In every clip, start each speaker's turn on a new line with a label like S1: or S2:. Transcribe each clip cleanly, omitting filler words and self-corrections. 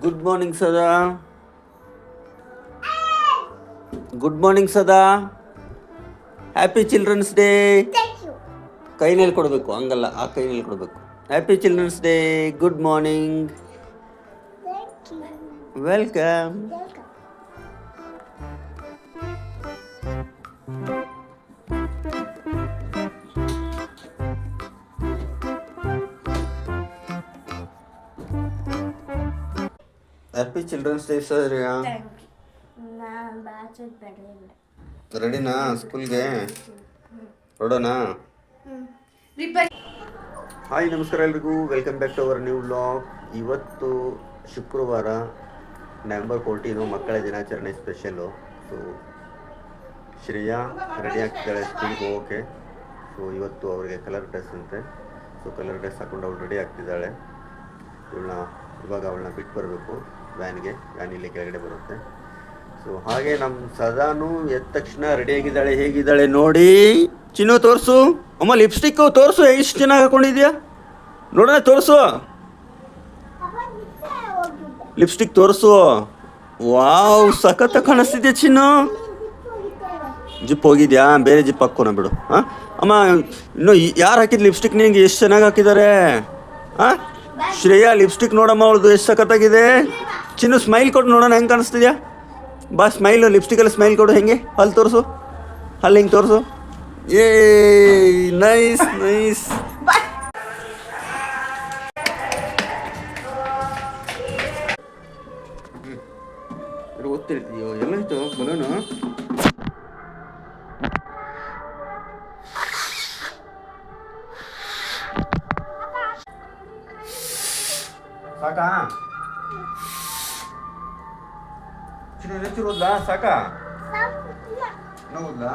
S1: Good morning Sada. Good morning Sada. Happy children's day. ಕೈನಲ್ಲಿ ಕೊಡಬೇಕು, ಹಂಗಲ್ಲ, ಆ ಕೈನಲ್ಲಿ ಕೊಡಬೇಕು. Happy children's day. Good morning. Welcome. Happy children's day sir. ರೆಡಿನಾ ಸ್ಕೂಲ್ಗೆ ಹೊರಡೋಣ? ಹಾಯ್, ನಮಸ್ಕಾರ ಎಲ್ರಿಗೂ. Welcome back to our new vlog. ಇವತ್ತು ಶುಕ್ರವಾರ, ನವೆಂಬರ್ 14, ಮಕ್ಕಳ ದಿನಾಚರಣೆ ಸ್ಪೆಷಲ್ಲು. ಸೊ ಶ್ರೇಯಾ ರೆಡಿ ಆಗ್ತಿದ್ದಾಳೆ ಸ್ಕೂಲ್ಗೆ ಹೋಗೋಕ್ಕೆ. ಸೊ ಇವತ್ತು ಅವರಿಗೆ ಕಲರ್ ಡ್ರೆಸ್ ಅಂತೆ. ಸೊ ಕಲರ್ ಡ್ರೆಸ್ ಹಾಕೊಂಡು ಅವಳು ರೆಡಿ ಆಗ್ತಿದ್ದಾಳೆ. ಇವಾಗ ಅವಳನ್ನ ಬಿಟ್ಟು ಬರಬೇಕು ವ್ಯಾನ್ ಇಲ್ಲಿ ಕೆಳಗಡೆ ಬರುತ್ತೆ. ಸೊ ಹಾಗೆ ನಮ್ಮ ಸದಾನು ಎದ್ದ ತಕ್ಷಣ ರೆಡಿಯಾಗಿದ್ದಾಳೆ. ಹೇಗಿದ್ದಾಳೆ ನೋಡಿ. ಚಿನ್ನು ತೋರಿಸು. ಅಮ್ಮ ಲಿಪ್ಸ್ಟಿಕ್ಕು ತೋರಿಸು, ಎಷ್ಟು ಚೆನ್ನಾಗಿ ಹಾಕೊಂಡಿದ್ಯಾ ನೋಡೋಣ. ತೋರಿಸು ಲಿಪ್ಸ್ಟಿಕ್ ತೋರಿಸು. ವಾವ್, ಸಖತ್ತ ಕಾಣಿಸ್ತಿದ್ಯಾ ಚಿನ್ನು. ಜಿಪ್ ಹೋಗಿದ್ಯಾ? ಬೇರೆ ಜಿಪ್ ಹಾಕೋಣ ಬಿಡು. ಹಾಂ ಅಮ್ಮ, ಇನ್ನು ಯಾರು ಹಾಕಿದ್ ಲಿಪ್ಸ್ಟಿಕ್ ನಿನಗೆ? ಎಷ್ಟು ಚೆನ್ನಾಗಿ ಹಾಕಿದ್ದಾರೆ. ಹಾಂ ಶ್ರೇಯಾ, ಲಿಪ್ಸ್ಟಿಕ್ ನೋಡಮ್ಮ ಅವಳದು ಎಷ್ಟು ಸಖತ್ತಾಗಿದೆ. ಚಿನ್ನು ಸ್ಮೈಲ್ ಕೊಡು ನೋಡೋಣ, ಹೆಂಗೆ ಕಾಣಿಸ್ತಿದ್ಯಾ. ಬಾ ಸ್ಮೈಲು, ಲಿಪ್ಸ್ಟಿಕಲ್ಲಿ ಸ್ಮೈಲ್ ಕೊಡು. ಹೆಂಗೆ ಹಲ್ಲು ತೋರಿಸು, ಹಲ್ಲು ಹಿಂಗೆ ತೋರಿಸು. ಏ ನೈಸ್ ನೈಸ್. ಓದ್ತಿರ್ತೀಯೋ? ಎಲ್ಲೋಯ್ತು ಬಲೂನು? ಸಾಕಾ? ಚಿನ್ನ ಓದ್ಲಾ? ಸಾಕಾ? ಓದ್ಲಾ?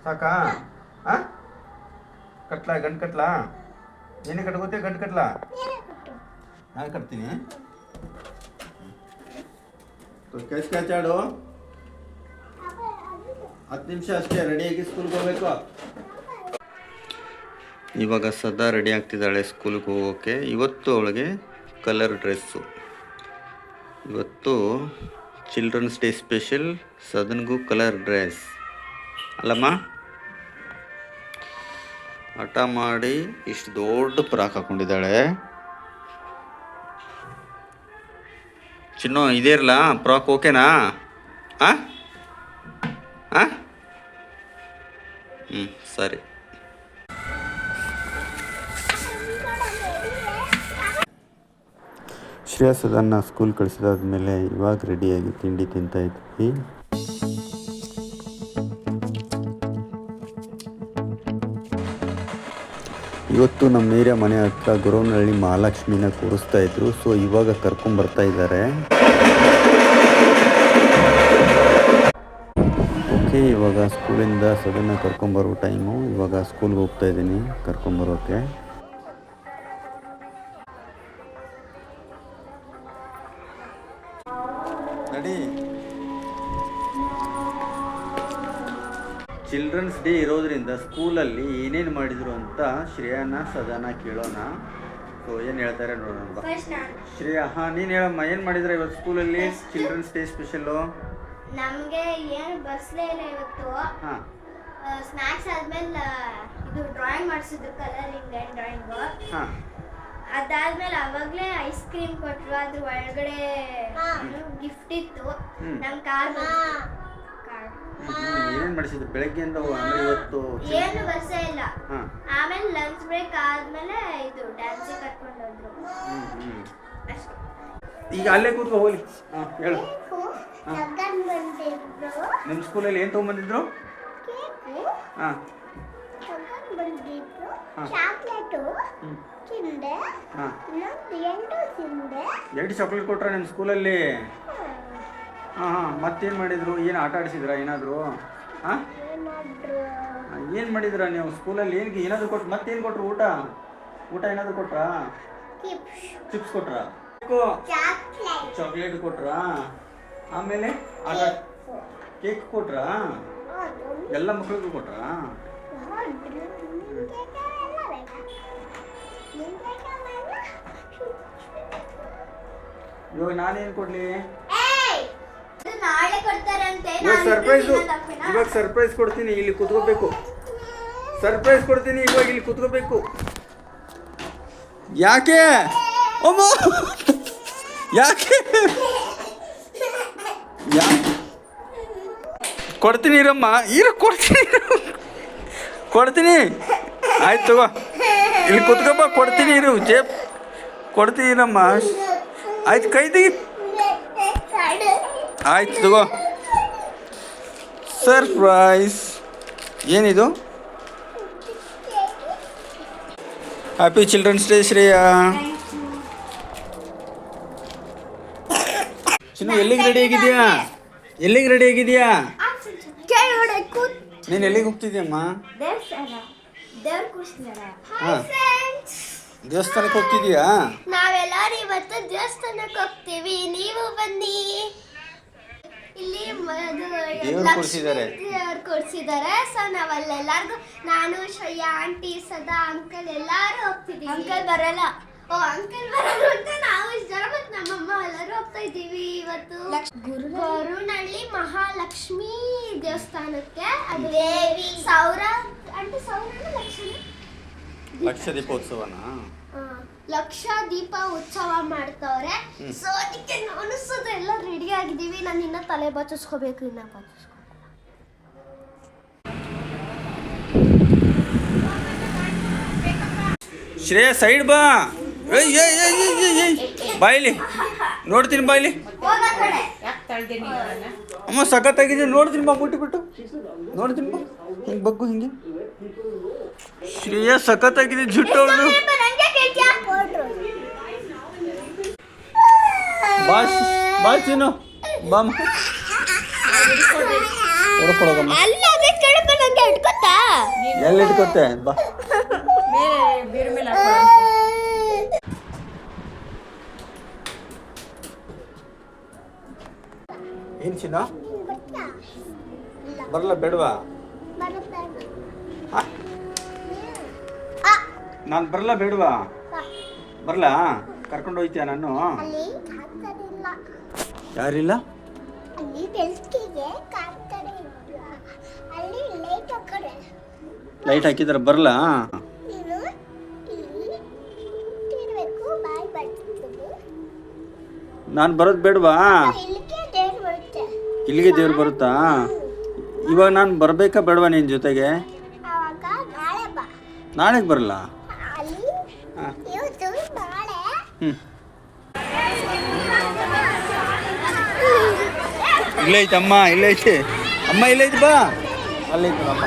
S1: ಸಾಕಾ? ಕಟ್ಲಾ? ಗಂಟು ಕಟ್ಲಾ? ಏನೇ ಕಟ್ಕೋತೀಯ? ಗಂಟು ಕಟ್ಲಾ? ನಾನು ಕಟ್ತೀನಿ. ಕ್ಯಾಚ್ ಕ್ಯಾಚ್ ಆಡು. 10 ನಿಮಿಷ ಅಷ್ಟೇ, ರೆಡಿಯಾಗಿ ಸ್ಕೂಲ್ಗೆ ಹೋಗ್ಬೇಕು. ಇವಾಗ ಸದಾ ರೆಡಿ ಆಗ್ತಿದ್ದಾಳೆ ಸ್ಕೂಲ್ಗೆ ಹೋಗೋಕ್ಕೆ. ಇವತ್ತು ಅವಳಿಗೆ ಕಲರ್ ಡ್ರೆಸ್ಸು. ಇವತ್ತು ಚಿಲ್ಡ್ರನ್ಸ್ ಡೇ ಸ್ಪೆಷಲ್. ಸದನ್ಗೂ ಕಲರ್ ಡ್ರೆಸ್ ಅಲ್ಲಮ್ಮ. ಹಠ ಮಾಡಿ ಇಷ್ಟು ದೊಡ್ಡ ಫ್ರಾಕ್ ಹಾಕೊಂಡಿದ್ದಾಳೆ. ಚಿನ್ನು ಇದೇ ಇರಲ್ಲ ಫ್ರಾಕ್, ಓಕೆನಾ? ಹಾಂ ಹಾಂ ಸರಿ. ಶ್ರೇಯಾ ಸದನ್ನ ಸ್ಕೂಲ್ ಕಳಿಸಿದಾದ್ಮೇಲೆ ಇವಾಗ ರೆಡಿಯಾಗಿ ತಿಂಡಿ ತಿಂತಾ ಇದ್ವಿ. ಇವತ್ತು ನಮ್ಮ ಏರಿಯಾ ಮನೆ ಹತ್ರ ಗುರವನಹಳ್ಳಿ ಮಹಾಲಕ್ಷ್ಮಿನ ಕೂರಿಸ್ತಾ ಇದ್ರು. ಸೊ ಇವಾಗ ಕರ್ಕೊಂಬರ್ತಾ ಇದ್ದಾರೆ. ಓಕೆ, ಇವಾಗ ಸ್ಕೂಲಿಂದ ಸದನ್ನ ಕರ್ಕೊಂಬರೋ ಟೈಮು. ಇವಾಗ ಸ್ಕೂಲ್ಗೆ ಹೋಗ್ತಾ ಇದ್ದೀನಿ ಕರ್ಕೊಂಬರೋಕ್ಕೆ. ನಡಿ. ಚಿಲ್ಡ್ರನ್ಸ್ ಡೇ ಇರೋದ್ರಿಂದ ಸ್ಕೂಲಲ್ಲಿ ಏನೇನು ಮಾಡಿದ್ರು ಅಂತ ಶ್ರೇಯಾನ ಸದಾನ ಕೇಳೋಣ. ಸೊ ಏನು ಹೇಳ್ತಾರೆ ನೋಡೋಣ. ಶ್ರೇಯಾ, ಹಾಂ ನೀನು ಹೇಳಮ್ಮ, ಏನು ಮಾಡಿದ್ರೆ ಇವತ್ತು ಸ್ಕೂಲಲ್ಲಿ ಚಿಲ್ಡ್ರನ್ಸ್ ಡೇ ಸ್ಪೆಷಲ್ಲು?
S2: ನಮಗೆ ಏನು ಬರ್ಸ್ಲೇ ಇಲ್ಲ ಇವತ್ತು.
S1: ಹಾಂ,
S2: ಸ್ನ್ಯಾಕ್ಸ್ ಆದ್ಮೇಲೆ ಇದು ಡ್ರಾಯಿಂಗ್ ಮಾಡಿಸಿದ್ರು, ಕಲರಿಂಗ್ ಆ್ಯಂಡ್ ಡ್ರಾಯಿಂಗು.
S1: ಹಾಂ,
S2: ಅದಾದ್ಮೇಲೆ ಅವಾಗಲೇ ಐಸ್ ಕ್ರೀಮ್ ಕೊಟ್ಟರು. ಅದ್ರ ಒಳಗಡೆ ಗಿಫ್ಟ್ ಇತ್ತು. ನಮ್ಮ ಕಾರ್
S1: ಏನೇನು ಮಾಡಿಸಿದ್ರು ಬೆಳಗ್ಗೆಯಿಂದ? ಇವತ್ತು
S2: ಏನು ಬರ್ಸೇ ಇಲ್ಲ. ಆಮೇಲೆ ಲಂಚ್ ಬ್ರೇಕ್ ಆದ್ಮೇಲೆ ಇದು ಡ್ಯಾನ್ಸಿಗೆ ಕರ್ಕೊಂಡು ಹೋದ್ರು.
S1: ಈಗ ಅಲ್ಲೇ ಕೂತ್ಕೊ, ಹೋಗ್ಲಿ. ಹಾಂ ಹೇಳು. ನಿಮ್ಮ ಸ್ಕೂಲಲ್ಲಿ ಏನು ತೊಗೊಂಬಂದಿದ್ರು? ಹಾಂ, ಎರಡು ಚಾಕ್ಲೇಟ್ ಕೊಟ್ರ ನಿಮ್ಮ ಸ್ಕೂಲಲ್ಲಿ? ಹಾಂ ಹಾಂ, ಮತ್ತೇನು ಮಾಡಿದ್ರು? ಏನು ಆಟ ಆಡಿಸಿದ್ರಾ ಏನಾದರೂ? ಹಾಂ, ಏನು ಮಾಡಿದ್ರಾ ನೀವು ಸ್ಕೂಲಲ್ಲಿ? ಏನಾದರೂ ಕೊಟ್ಟು ಮತ್ತೇನು ಕೊಟ್ರು? ಊಟ ಏನಾದರೂ ಕೊಟ್ರಾ? ಚಿಪ್ಸ್ ಕೊಟ್ರಾ? ಚಾಕ್ಲೇಟ್ ಕೊಟ್ರಾ? ಆಮೇಲೆ ಆಟ ಕೇಕ್ ಕೊಟ್ರಾ? ಎಲ್ಲ ಮಕ್ಕಳಿಗೂ ಕೊಟ್ರಾ?
S3: ಇವಾಗ ನಾನೇನು ಕೊಡ್ಲಿ?
S2: ನಾಳೆ ಕೊಡ್ತಾರಂತೆ.
S3: ಇವಾಗ ಸರ್ಪ್ರೈಸು. ಇವಾಗ ಸರ್ಪ್ರೈಸ್ ಕೊಡ್ತೀನಿ, ಇಲ್ಲಿ ಕುತ್ಕೋಬೇಕು. ಸರ್ಪ್ರೈಸ್ ಕೊಡ್ತೀನಿ, ಇವಾಗ ಇಲ್ಲಿ ಕುತ್ಕೋಬೇಕು. ಯಾಕೆ ಅಮ್ಮ ಯಾಕೆ ಕೊಡ್ತೀನಿ ಇರಮ್ಮ, ಕೊಡ್ತೀನಿ. ಆಯ್ತು ತಗೋ, ಇಲ್ಲಿ ಕುತ್ಕೋಬ, ಕೊಡ್ತೀನಿ ಇರು. ಜೇಬ್ ಕೊಡ್ತೀನಿ ಇರಮ್ಮ. ಆಯ್ತು, ಕೈ ತೆಗಿ. ಆಯ್ತು ತಗೋ. ಸರ್ಪ್ರೈಸ್. ಏನಿದು? Happy children's day Shreya. ಚಿನ್ನು ಎಲ್ಲಿಗೆ ರೆಡಿ ಆಗಿದೆಯಾ? ನೀನು ಎಲ್ಲಿಗೆ ಹೋಗ್ತಿದ್ಯಮ್ಮ? ಹಾಂ, ದೇವಸ್ಥಾನಕ್ಕೆ ಹೋಗ್ತಿದ್ಯಾ?
S2: ನಾವೆಲ್ಲರೂ ಇವತ್ತು ದೇವಸ್ಥಾನಕ್ಕೆ ಹೋಗ್ತೀವಿ, ನೀವು ಬನ್ನಿ. ಇಲ್ಲಿ
S3: ದೇವ್ರು ಕೊಡ್ಸಿದ್ದಾರೆ.
S2: ದೇವ್ರು ಕೊಡ್ಸಿದ್ದಾರೆ. ಸೊ ನಾವಲ್ಲೆಲ್ಲರಿಗೂ, ನಾನು, ಶ್ರೇಯಾ ಆಂಟಿ, ಸದಾ ಅಂಕಲ್ ಎಲ್ಲರೂ ಹೋಗ್ತಿದ್ದೀವಿ. ಅಂಕಲ್ ಬರಲ್ಲ. ಓ, ಅಂಕಲ್ ಬರಲ್ಲ ಅಂತ ನಾವು ಇಷ್ಟು ಜನ ಮತ್ತು ನಮ್ಮಮ್ಮ ಎಲ್ಲರೂ ಹೋಗ್ತಾ ಇದ್ದೀವಿ ಇವತ್ತು ಗೊರುನಹಳ್ಳಿ ಮಹಾಲಕ್ಷ್ಮಿ ದೇವಸ್ಥಾನಕ್ಕೆ. ಅದು ದೇವಿ ಸೌರ ಅಂದ್ರೆ
S3: ಲಕ್ಷ ದೀಪೋತ್ಸವನಾ?
S2: ಲಕ್ಷ ದೀಪ ಉತ್ಸವ ಮಾಡ್ತವ್ರೆ. ಸೊ ಅದಕ್ಕೆ ನಾನು ಸದ ಎಲ್ಲ ರೆಡಿ ಆಗಿದ್ದೀವಿ. ನಾನು ಇನ್ನ ತಲೆ ಬಚ್ಚಿಸ್ಕೋಬೇಕು.
S3: ಶ್ರೇಯ ಸೈಡ್ ಬಾ. ಬಾಯ್ಲಿ ನೋಡ್ತೀನಿ, ಬಾಯ್ಲಿ. ಅಮ್ಮ ಸಖತ್ತಾಗಿದೆ, ನೋಡ್ತೀನಿ ಬಾ. ಬಿಟ್ಟು ನೋಡ್ತೀನಿ ಬಾ. ಹಿಂಗೆ ಬಗ್ಗು, ಹಿಂಗೆ. ಶ್ರೇಯ ಸಖತ್ತಾಗಿದೆ ಜುಟ್ಟು ಅವಳು. ಬಾ ಚೀನು, ಬಾಮ್ಮ. ಹೊಡ್ಕೊಡೋದಮ್ಮ. ಎಲ್ಲಿ ಇಟ್ಕೊತ್ತೆ? ಬಾ. ಏನ್ ಚಿನ್ನ? ಬರಲ್ಲ ಬೇಡವಾ? ನಾನು ಬರಲ್ಲ ಬೇಡವಾ? ಬರಲ್ಲ? ಕರ್ಕೊಂಡು ಹೋಗ್ತೀಯ ನಾನು? ಯಾರಿಲ್ಲ? ಲೈಟ್ ಹಾಕಿದ್ರೆ ಬರಲ್ಲ? ನಾನು ಬರೋದು ಬೇಡವಾ? ಇಲ್ಲಿಗೆ ದೇವ್ರು ಬರುತ್ತಾ? ಇವಾಗ ನಾನು ಬರಬೇಕಾ ಬೇಡವಾ ನಿನ್ನ ಜೊತೆಗೆ? ನಾಳೆಗೆ ಬರಲ್ಲ? ಇಲ್ಲೈತೆ ಅಮ್ಮ, ಇಲ್ಲೈತೆ ಅಮ್ಮ, ಇಲ್ಲೈತೆ ಬಾ. ಅಲ್ಲೈತೆ ಅಮ್ಮ.